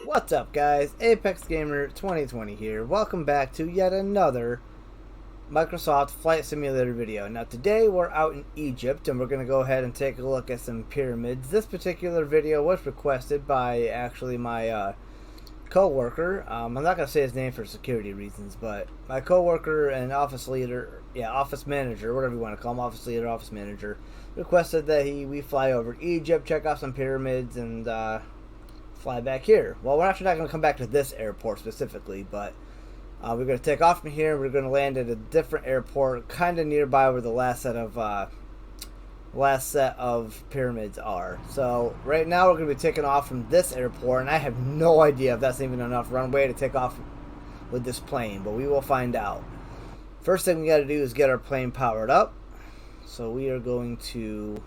What's up, guys? Apex Gamer 2020 here. Welcome back to yet another Microsoft Flight Simulator video. Now today we're out in Egypt and we're going to go ahead and take a look at some pyramids. This particular video was requested by actually my co-worker. I'm not going to say his name for security reasons, but my co-worker and office leader, office manager, whatever you want to call him, office leader, office manager, requested that we fly over to Egypt, check out some pyramids, and fly back here. Well, we're actually not going to come back to this airport specifically, but we're going to take off from here. We're going to land at a different airport, kind of nearby where the last set of pyramids are. So right now we're going to be taking off from this airport, and I have no idea if that's even enough runway to take off with this plane, but we will find out. First thing we got to do is get our plane powered up. So we are going to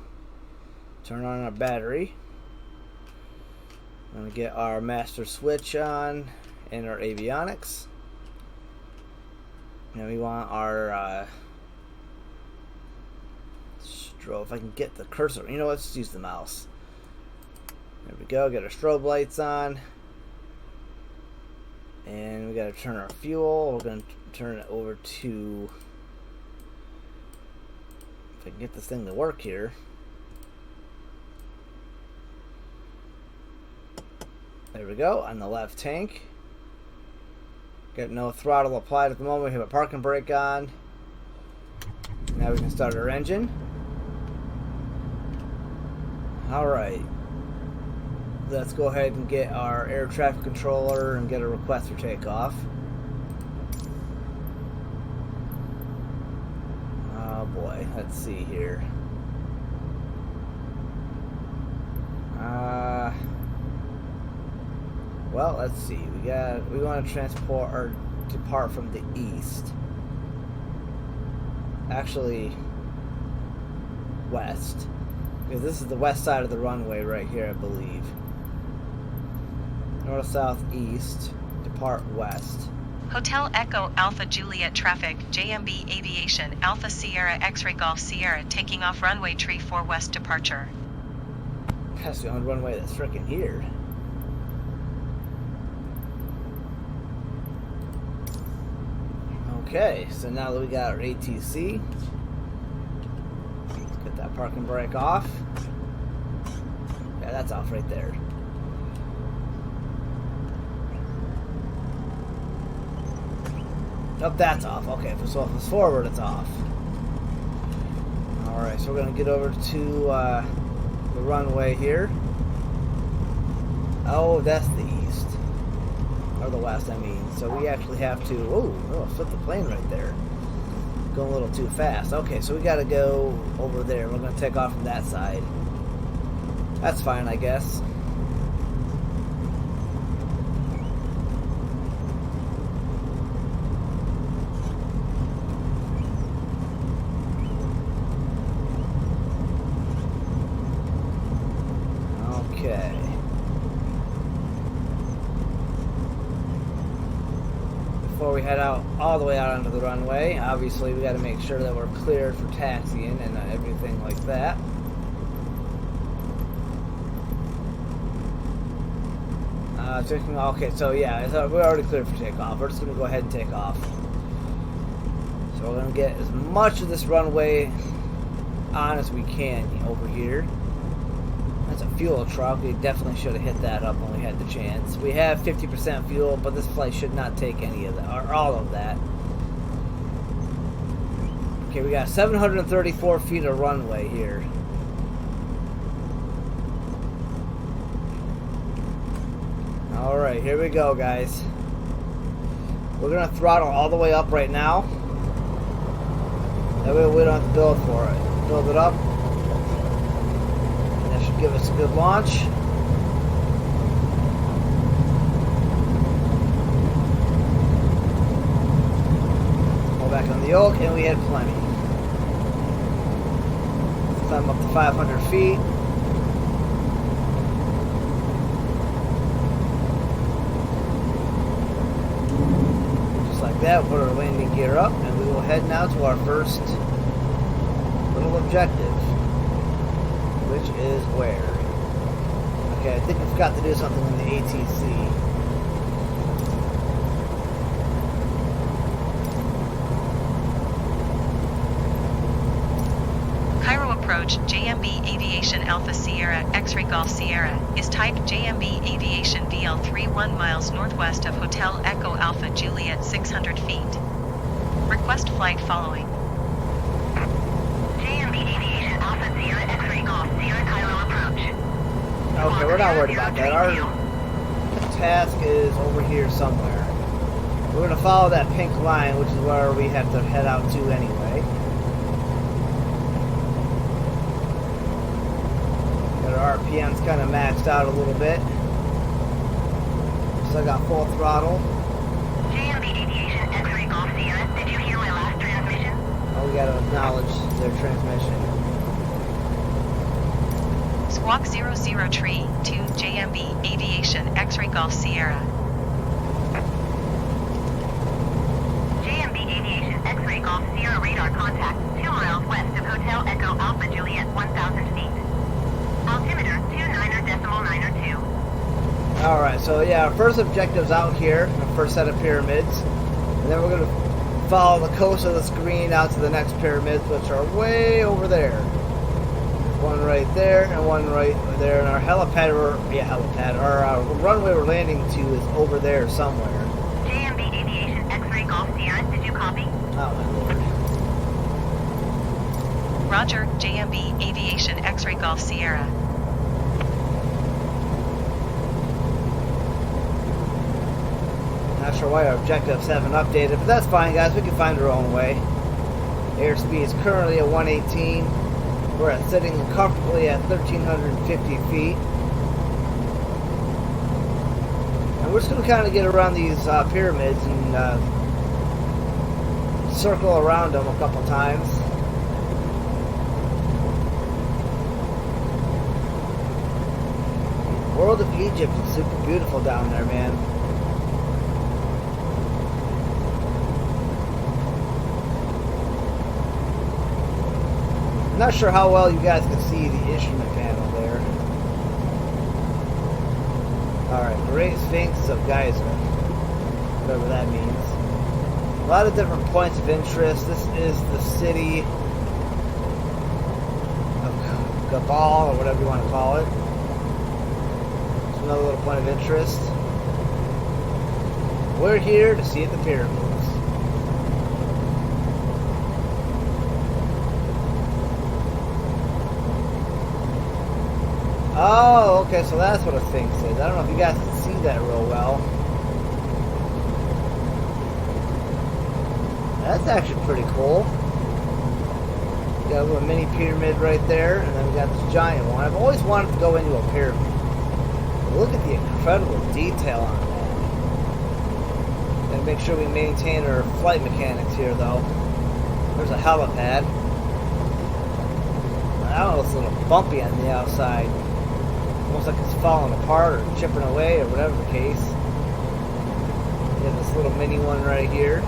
turn on our battery. I'm going to get our master switch on and our avionics. And we want our strobe. If I can get the cursor, you know, let's use the mouse. There we go. Get our strobe lights on. And we got to turn our fuel. We're going to turn it over to, if I can get this thing to work here. There we go, on the left tank. Got no throttle applied at the moment. We have a parking brake on. Now we can start our engine. Alright. Let's go ahead and get our air traffic controller and get a request for takeoff. Oh boy, let's see here. Well, let's see. We want to transport or depart from the east. Actually, west. Because this is the west side of the runway right here, I believe. North, south, east. Depart west. Hotel Echo Alpha Juliet traffic, JMB Aviation, Alpha Sierra X-Ray Golf Sierra, taking off runway 34 west departure. That's the only runway that's freaking here. Okay, so now that we got our ATC, let's get that parking brake off. Yeah, that's off right there. Nope, that's off. Okay, so if it's forward, it's off. Alright, so we're going to get over to the runway here. Oh, that's the east. Or the west, I mean. So we actually have to... Oh, flip the plane right there. Going a little too fast. Okay, so we got to go over there. We're going to take off from that side. That's fine, I guess. Okay. Before we head out all the way out onto the runway, obviously we got to make sure that we're cleared for taxiing and everything like that. Okay, so yeah, we're already cleared for takeoff. We're just going to go ahead and take off. So we're going to get as much of this runway on as we can over here. That's a fuel truck. We definitely should have hit that up when we had the chance. We have 50% fuel, but this flight should not take any of that, or all of that. Okay, we got 734 feet of runway here. Alright, here we go, guys. We're going to throttle all the way up right now. That way we don't have to build for it. Build it up. Give us a good launch. Pull back on the yoke, and we had plenty. Climb up to 500 feet. Just like that, we'll put our landing gear up, and we will head now to our first little objective. Which is where? Okay, I think we've got to do something in the ATC. Cairo approach JMB Aviation Alpha Sierra X-Ray Golf Sierra is type JMB Aviation VL3 1 miles northwest of Hotel Echo Alpha Juliet 600 feet. Request flight following. JMB Aviation Alpha Sierra X-Ray Golf Sierra Cairo approach. Okay, we're not worried about that. Our task is over here somewhere. We're going to follow that pink line, which is where we have to head out to anyway. Got our RPMs kind of maxed out a little bit. Still got full throttle. JMB Aviation X-Ray Golf Sierra, did you hear my last transmission? Oh, we got to acknowledge their transmission. Squawk 00 Tree 2 JMB Aviation X-Ray Golf Sierra. JMB Aviation X-Ray Golf Sierra radar contact 2 miles west of Hotel Echo Alpha Juliet 1,000 feet. Altimeter 29.92. Alright, so yeah, our first objective's out here, our first set of pyramids. And then we're going to follow the coast of the screen out to the next pyramids, which are way over there. One right there and one right there, and our helipad, our runway we're landing to is over there somewhere. JMB Aviation X-Ray Golf Sierra, did you copy? Oh my lord. Roger, JMB Aviation X-Ray Golf Sierra. Not sure why our objectives haven't updated, but that's fine, guys. We can find our own way. Airspeed is currently at 118. We're sitting comfortably at 1,350 feet. And we're just going to kind of get around these pyramids and circle around them a couple times. World of Egypt is super beautiful down there, man. Not sure how well you guys can see the instrument panel there. Alright, Great Sphinx of Giza. Whatever that means. A lot of different points of interest. This is the city of Gabal, or whatever you want to call it. It's another little point of interest. We're here to see the pyramids. Oh, okay, so that's what a Sphinx is. I don't know if you guys can see that real well. That's actually pretty cool. We got a little mini pyramid right there, and then we got this giant one. I've always wanted to go into a pyramid. Look at the incredible detail on that. Gotta make sure we maintain our flight mechanics here, though. There's a helipad. I don't know, it's a little bumpy on the outside. Almost like it's falling apart or chipping away or whatever the case. We have this little mini one right here.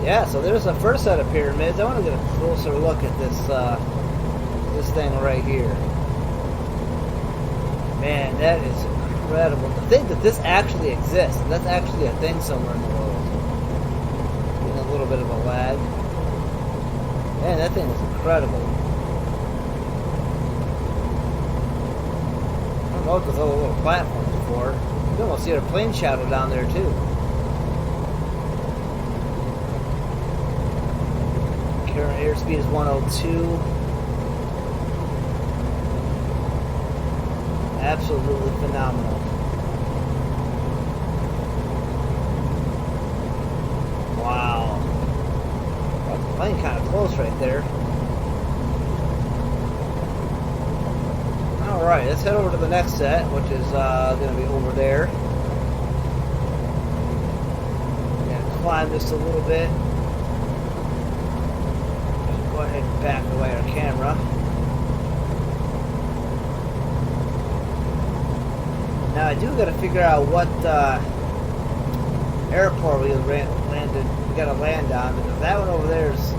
Yeah, so there's the first set of pyramids. I want to get a closer look at this this thing right here. Man, that is incredible. To think that this actually exists, and that's actually a thing somewhere in the world. Getting a little bit of a lag. Man, that thing is incredible. I don't know what those other little platforms are for. You can almost see a plane shadow down there too. Current airspeed is 102. Absolutely phenomenal. Wow. Got the plane kind of close right there. Alright, let's head over to the next set, which is going to be over there. Going to climb this a little bit. Go ahead and back away our camera. Now I do got to figure out what airport we got to land on, because that one over there is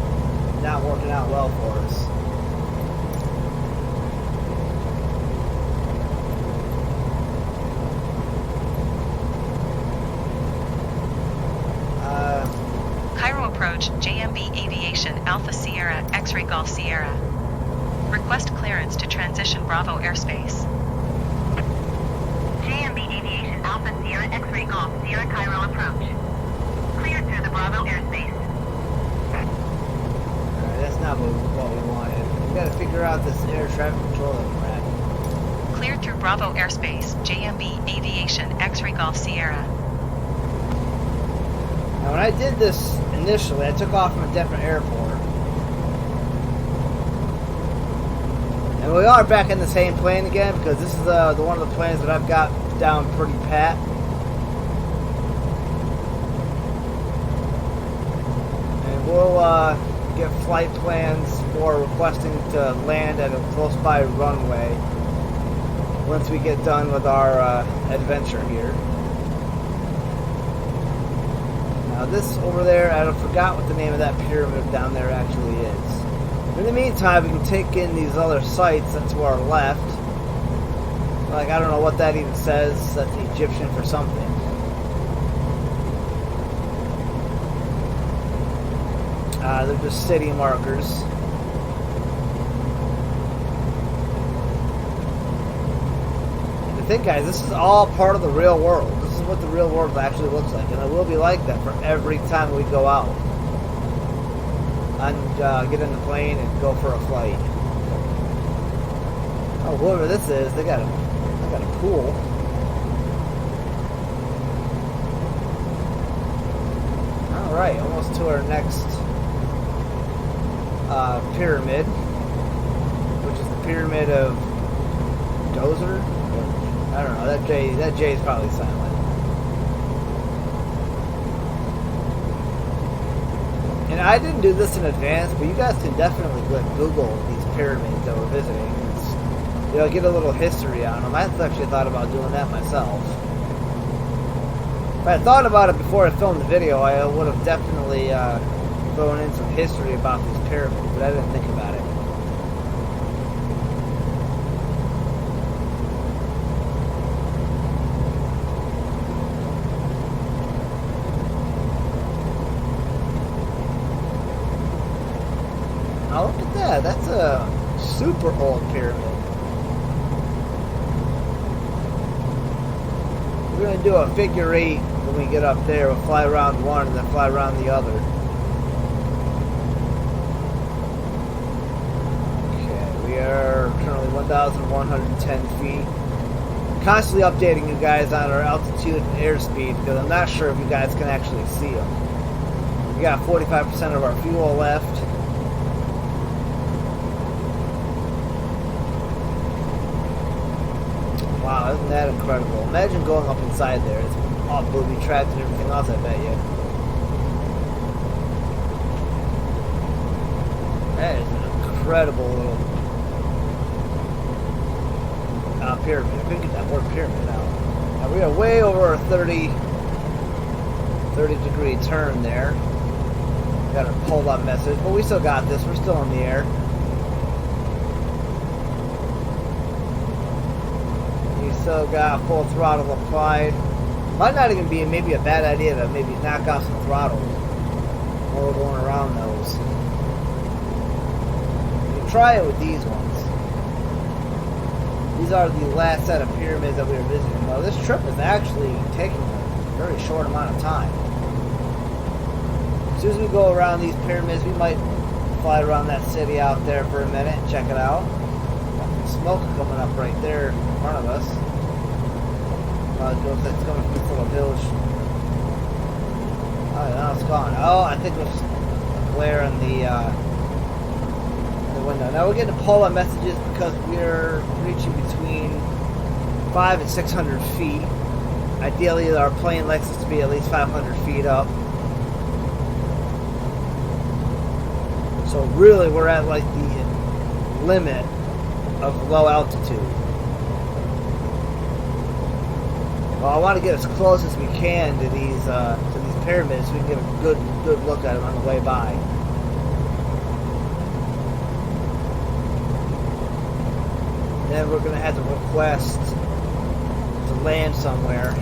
not working out well for us. Cairo approach, JMB Aviation Alpha Sierra X-Ray Golf Sierra. Request clearance to transition Bravo airspace. JMB Aviation Alpha Sierra X-Ray Golf Sierra Cairo approach. Cleared through the Bravo airspace. Alright, that's not what we wanted. We gotta figure out this air traffic control that we're at. Cleared through Bravo airspace, JMB Aviation X-Ray Golf Sierra. Now when I did this initially, I took off from a different airport. And we are back in the same plane again, because this is the one of the planes that I've got down pretty pat. And we'll get flight plans for requesting to land at a close by runway once we get done with our adventure here. Now this over there, I forgot what the name of that pyramid down there actually is. In the meantime, we can take in these other sites that's to our left. Like, I don't know what that even says. That's Egyptian for something. They're just city markers. And the thing, guys, this is all part of the real world. This is what the real world actually looks like. And it will be like that for every time we go out. And get in the plane and go for a flight. Oh, whoever this is, they got a pool. All right, almost to our next pyramid, which is the pyramid of Dozer. I don't know. That J is probably silent. And I didn't do this in advance, but you guys can definitely Google these pyramids that we're visiting. Get a little history on them. I actually thought about doing that myself. If I had thought about it before I filmed the video, I would have definitely thrown in some history about these pyramids, but I didn't think about it. Oh, look at that. That's a super old pyramid. We're going to do a figure 8 when we get up there. We'll fly around one and then fly around the other. Okay, we are currently 1,110 feet. Constantly updating you guys on our altitude and airspeed, because I'm not sure if you guys can actually see them. We got 45% of our fuel left. Wow, isn't that incredible? Imagine going up inside there. It's all booby-trapped and everything else, I bet you. That is an incredible little pyramid. I couldn't get that word pyramid out. Now, we are way over a 30 degree turn there. Got a pull-up message, but we still got this. We're still in the air. Still got full throttle applied. Might not even be maybe a bad idea to maybe knock off some throttle while we're going around those. You can try it with these ones. These are the last set of pyramids that we were visiting. Now this trip is actually taking a very short amount of time. As soon as we go around these pyramids, we might fly around that city out there for a minute and check it out. Got some smoke coming up right there in front of us. That's coming from this little village. Oh, now it's gone. Oh, I think it was a glare in the window. Now we're getting pull-up messages because we're reaching between 500 and 600 feet. Ideally, our plane likes us to be at least 500 feet up. So really, we're at like the limit of low altitude. Well, I want to get as close as we can to these pyramids so we can get a good look at them on the way by. Then we're going to have to request to land somewhere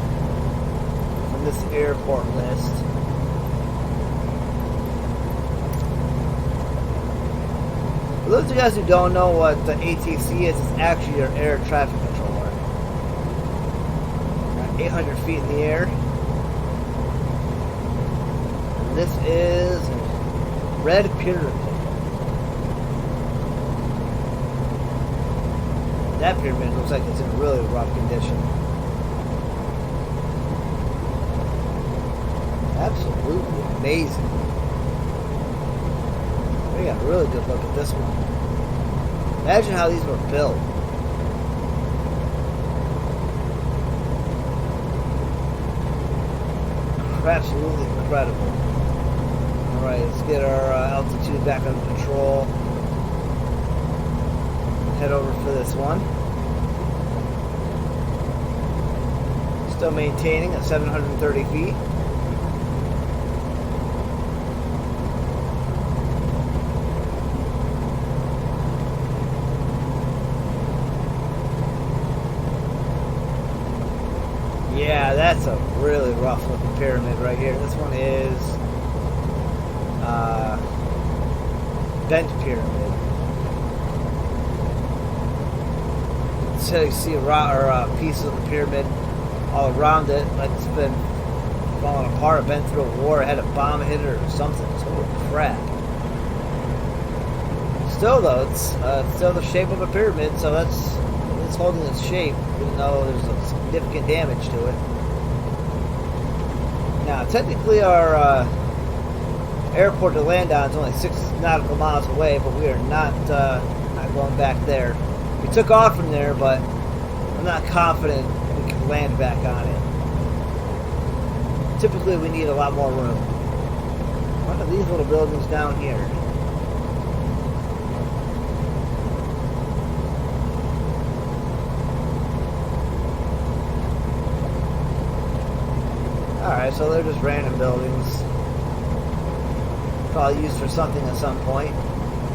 from this airport list. For those of you guys who don't know what the ATC is, it's actually your air traffic controller. 800 feet in the air. And this is Red Pyramid. That pyramid looks like it's in really rough condition. Absolutely amazing. We got a really good look at this one. Imagine how these were built. Absolutely incredible. Alright, let's get our altitude back under control. Head over for this one. Still maintaining at 730 feet. Yeah, that's a really rough looking pyramid right here. This one is bent pyramid. So you see a piece of the pyramid all around it, like it's been falling apart, been through a war, had a bomb hit it or something. It's holy crap. Still though, it's still the shape of a pyramid, so it's holding its shape, even though there's a significant damage to it. Now, technically our airport to land on is only 6 nautical miles away, but we are not going back there. We took off from there, but I'm not confident we can land back on it. Typically, we need a lot more room. One of these little buildings down here. Alright, so they're just random buildings. Probably used for something at some point.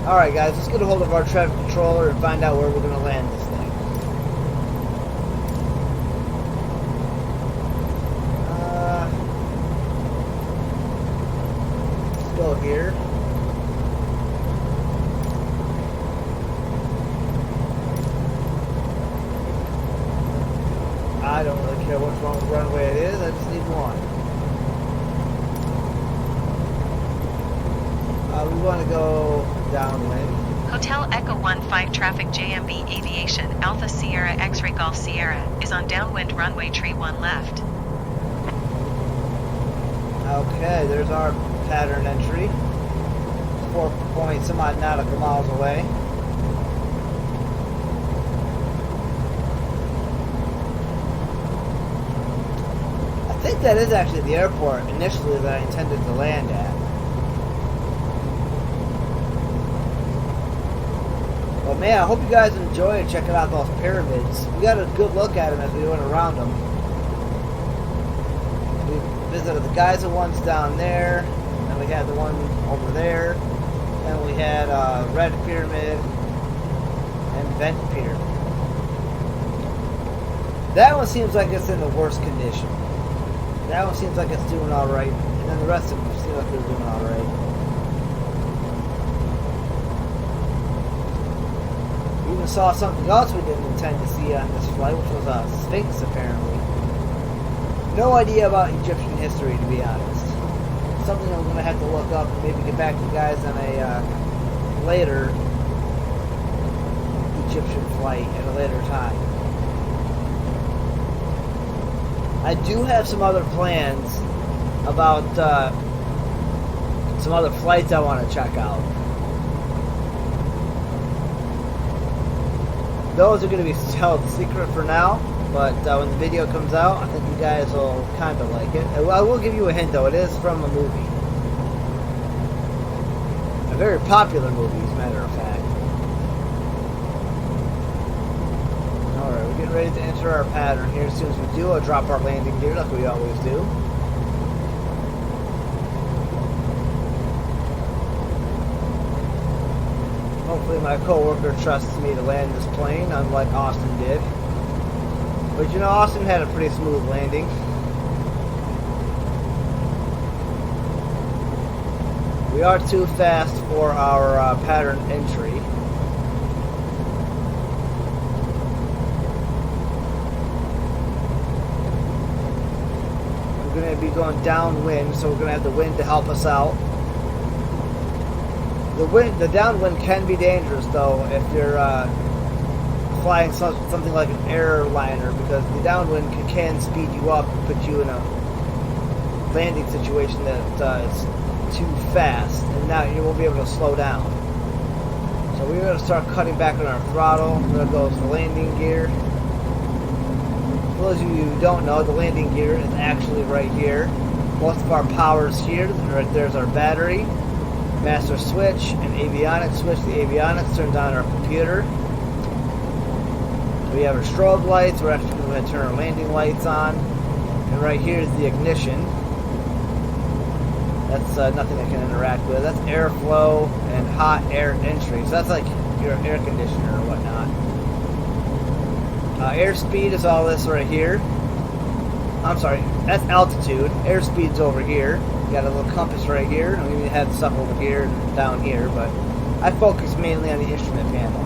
Alright guys, let's get a hold of our traffic controller and find out where we're going to land this thing. Let's go here. I don't really care which runway it is, I just need one. We want to go downwind. Hotel Echo 15 traffic JMB Aviation Alpha Sierra X-Ray Golf Sierra is on downwind runway tree 1 left. Okay, there's our pattern entry. 4 point some odd nautical miles away. I think that is actually the airport initially that I intended to land at. But man, I hope you guys enjoyed checking out those pyramids. We got a good look at them as we went around them. We visited the geyser ones down there, and we had the one over there, and we had Red Pyramid and Vent Pyramid. That one seems like it's in the worst condition. That one seems like it's doing alright, and then the rest of them seem like they're doing alright. We saw something else we didn't intend to see on this flight, which was a Sphinx apparently. No idea about Egyptian history, to be honest. Something I'm going to have to look up and maybe get back to you guys on a later Egyptian flight at a later time. I do have some other plans about some other flights I want to check out. Those are going to be held secret for now, but when the video comes out, I think you guys will kind of like it. I will give you a hint though, it is from a movie. A very popular movie, as a matter of fact. Alright, we get ready to enter our pattern here. As soon as we do, I'll drop our landing gear like we always do. Hopefully my coworker trusts me to land this plane, unlike Austin did. But you know, Austin had a pretty smooth landing. We are too fast for our pattern entry. We're going to be going downwind, so we're going to have the wind to help us out. The downwind can be dangerous, though, if you're flying something like an airliner, because the downwind can speed you up and put you in a landing situation that is too fast, and now you won't be able to slow down. So we're going to start cutting back on our throttle. There goes the landing gear. For those of you who don't know, the landing gear is actually right here. Most of our power is here. Right there's our battery, master switch, and avionics switch. The avionics turns on our computer. We have our strobe lights. We're actually going to turn our landing lights on. And right here is the ignition. That's nothing I can interact with. That's airflow and hot air entry. So that's like your air conditioner or whatnot. Airspeed is all this right here. I'm sorry, that's altitude. Airspeed's over here. You got a little compass right here. And we even had stuff over here and down here, but I focus mainly on the instrument panel.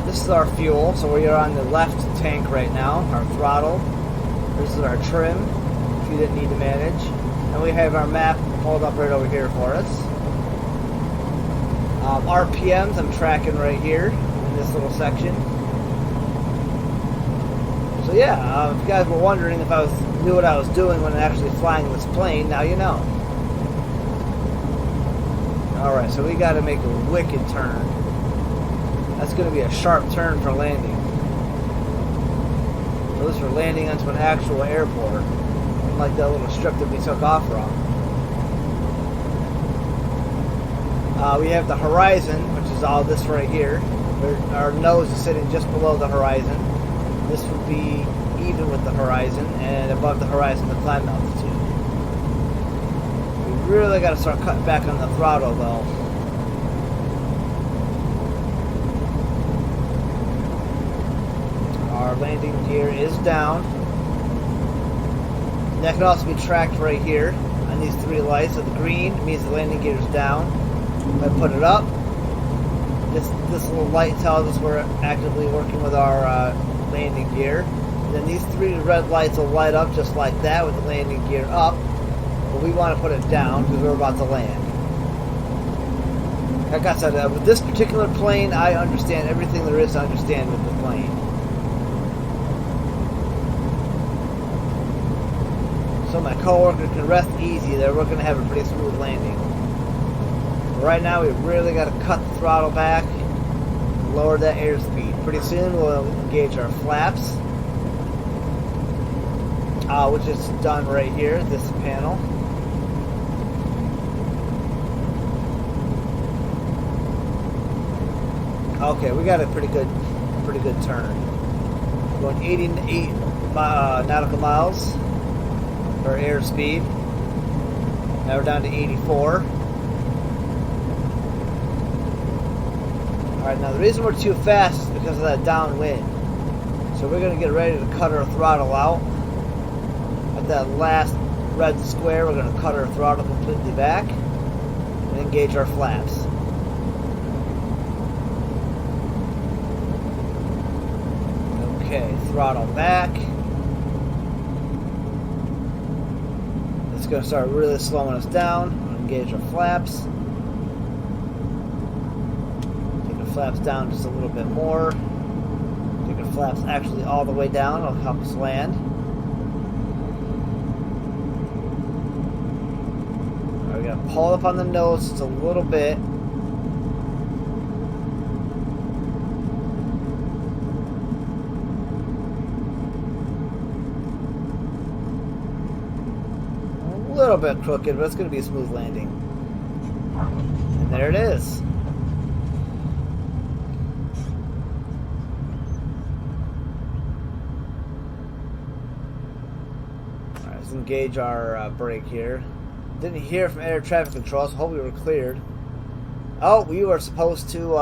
This is our fuel, so we are on the left tank right now. Our throttle. This is our trim, if you didn't need to manage. And we have our map pulled up right over here for us. RPMs I'm tracking right here in this little section. So yeah, if you guys were wondering if I knew what I was doing when actually flying this plane, now you know. Alright, so we got to make a wicked turn. That's going to be a sharp turn for landing. So this we're landing onto an actual airport, unlike that little strip that we took off from. We have the horizon, which is all this right here. Our nose is sitting just below the horizon. This would be even with the horizon, and above the horizon the climb altitude. We really got to start cutting back on the throttle though. Our landing gear is down. And that can also be tracked right here on these three lights. So the green means the landing gear is down. If I put it up, this little light tells us we're actively working with our landing gear. And then these three red lights will light up just like that with the landing gear up. But we want to put it down because we're about to land. Like I said, with this particular plane, I understand everything there is to understand with the plane. So my coworker can rest easy there. We're going to have a pretty smooth landing. But right now, we really got to cut the throttle back, lower that airspeed. Pretty soon, we'll engage our flaps, which is done right here, this panel. Okay, we got a pretty good turn. Going 88 nautical miles. For airspeed. Now we're down to 84. Alright, now the reason we're too fast is because of that downwind. So we're going to get ready to cut our throttle out. At that last red square, we're going to cut our throttle completely back and engage our flaps. Okay, throttle back. It's going to start really slowing us down. Engage our flaps. Take the flaps down just a little bit more. Take the flaps actually all the way down. It'll help us land. We're going to pull up on the nose just a little bit. A little bit crooked, but it's going to be a smooth landing. And there it is. Let's engage our brake here. Didn't hear from air traffic control, so hope we were cleared. Oh, we were supposed to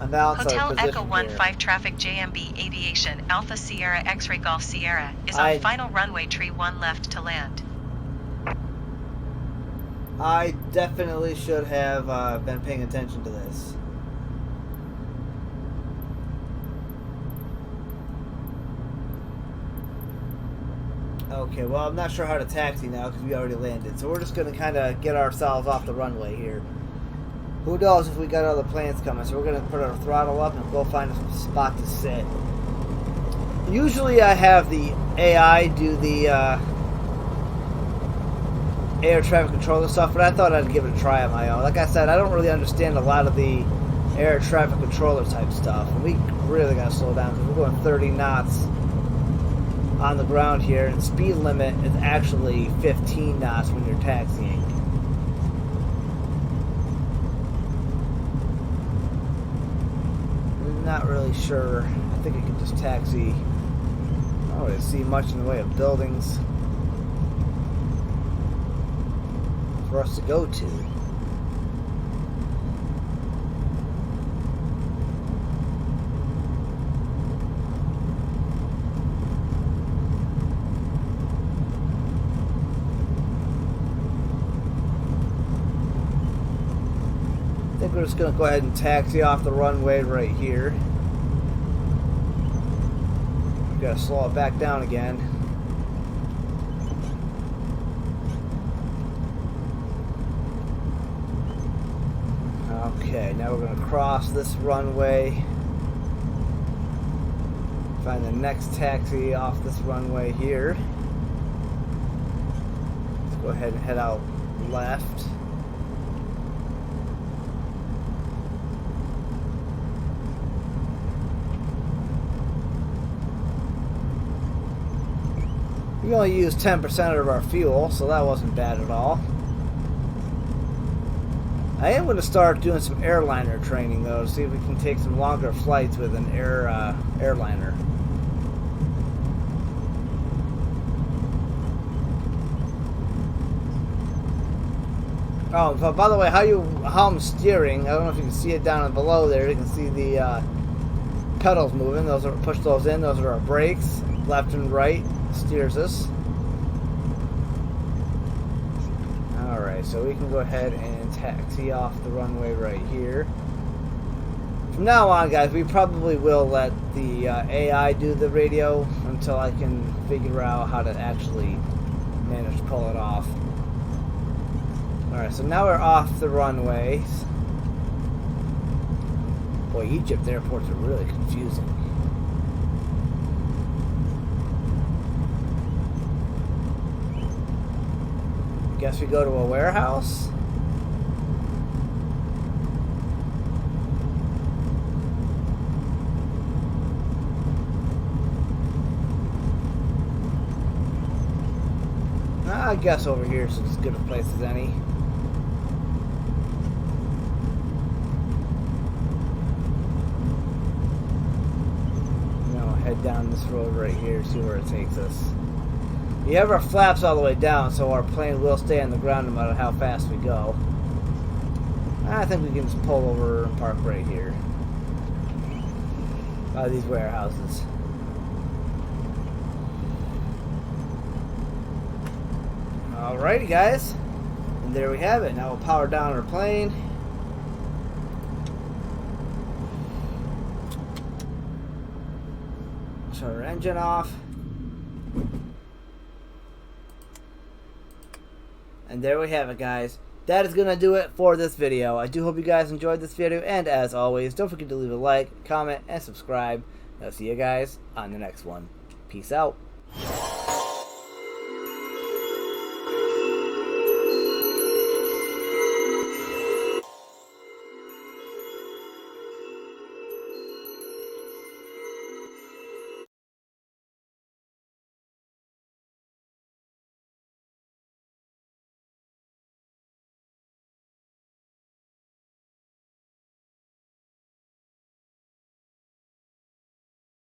announce Hotel our position Echo 15 here. traffic JMB Aviation Alpha Sierra X-Ray Golf Sierra is on final runway tree 1 left to land. I definitely should have been paying attention to this. Okay, well, I'm not sure how to taxi now because we already landed. So we're just going to kind of get ourselves off the runway here. Who knows if we got other planes coming. So we're going to put our throttle up and go find a spot to sit. Usually I have the AI do the air traffic controller stuff, but I thought I'd give it a try on my own. Like I said, I don't really understand a lot of the air traffic controller type stuff. And we really got to slow down because we're going 30 knots on the ground here, and speed limit is actually 15 knots when you're taxiing. I'm not really sure. I think I can just taxi. I don't really see much in the way of buildings for us to go to. I think we're just going to go ahead and taxi off the runway right here. We've got to slow it back down again. Okay, now we're going to cross this runway. Find the next taxi off this runway here. Let's go ahead and head out left. We only used 10% of our fuel, so that wasn't bad at all. I am going to start doing some airliner training, though, to see if we can take some longer flights with an airliner. Oh, but by the way, how I'm steering, I don't know if you can see it down below there. You can see the pedals moving. Those are, push those in. Those are our brakes, left and right. Steers us. Alright, so we can go ahead and taxi off the runway right here. From now on, guys, we probably will let the AI do the radio until I can figure out how to actually manage to pull it off. Alright, so now we're off the runways. Boy, Egypt airports are really confusing. Guess we go to a warehouse. I guess over here is as good a place as any. Now head down this road right here, see where it takes us. We have our flaps all the way down, so our plane will stay on the ground no matter how fast we go. I think we can just pull over and park right here by these warehouses. Alrighty, guys. And there we have it. Now we'll power down our plane. Shut our engine off. And there we have it, guys. That is going to do it for this video. I do hope you guys enjoyed this video. And as always, don't forget to leave a like, comment, and subscribe. I'll see you guys on the next one. Peace out.